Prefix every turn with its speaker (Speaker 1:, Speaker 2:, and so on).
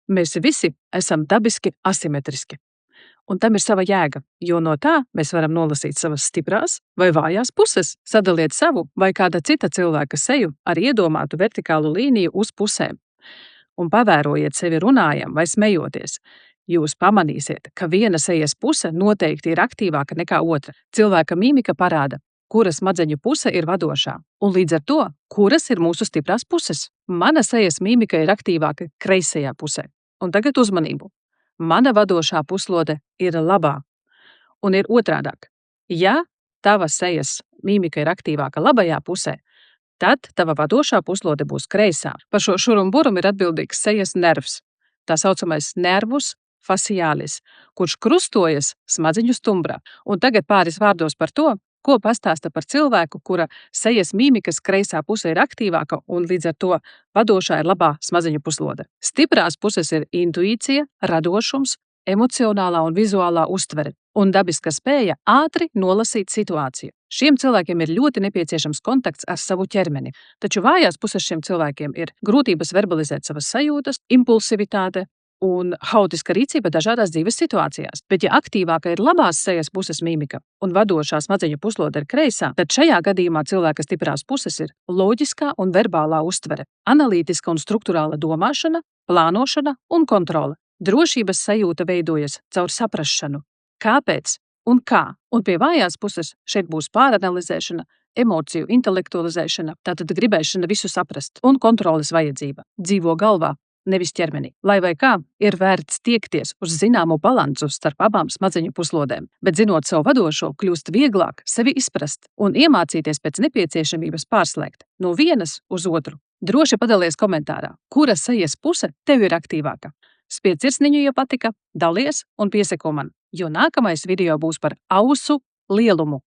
Speaker 1: Mēs visi esam dabiski asimetriski. Un tam ir sava jēga, jo no tā mēs varam nolasīt savas stiprās vai vājās puses, sadaliet savu vai kāda cita cilvēka seju ar iedomātu vertikālu līniju uz pusēm. Un pavērojiet sevi runājam vai smejoties. Jūs pamanīsiet, ka viena sejas puse noteikti ir aktīvāka nekā otra. Cilvēka mīmika parāda, kura smadzeņu puse ir vadošā, un līdz ar to, kuras ir mūsu stiprās puses. Mana sejas mīmika ir aktīvāka kreisajā pusē. Un tagad uzmanību. Mana vadošā puslode ir labā, un ir otrādāk. Ja tava sejas mīmika ir aktīvāka labajā pusē, tad tava vadošā puslode būs kreisā. Par šo šurumburumu ir atbildīgs sejas nervs, tā saucamais nervus facialis, kurš krustojas smadzeņu stumbrā. Un tagad pāris vārdos par to, ko pastāsta par cilvēku, kura sejas mīmikas kreisā puse ir aktīvāka un līdz ar to vadošā ir labā smadzeņu puslode. Stiprās puses ir intuīcija, radošums, emocionālā un vizuālā uztvere un dabiska spēja ātri nolasīt situāciju. Šiem cilvēkiem ir ļoti nepieciešams kontakts ar savu ķermeni, taču vājās puses šiem cilvēkiem ir grūtības verbalizēt savas sajūtas, impulsivitāte un haotiska rīcība dažādās dzīves situācijās. Bet ja aktīvāka ir labās sejas puses mīmika un vadošā smadzeņu puslode ir kreisā, tad šajā gadījumā cilvēka stiprās puses ir loģiskā un verbālā uztvere, analītiska un strukturāla domāšana, plānošana un kontrole. Drošības sajūta veidojas caur saprašanu, kāpēc un kā. Un pie vājās puses šeit būs pāranalizēšana, emociju intelektualizēšana, tātad gribēšana visu saprast un kontroles vajadzība. Dzīvo galvā, nevis ķermenī. Lai vai kā, ir vērts tiekties uz zināmu balansu starp abām smadzeņu puslodēm, bet zinot savu vadošo, kļūst vieglāk sevi izprast un iemācīties pēc nepieciešamības pārslēgt no vienas uz otru. Droši padalies komentārā, kura sejas puse tev ir aktīvāka. Spied sirsniņu, ja patika, dalies un pieseko man, jo nākamais video būs par ausu lielumu.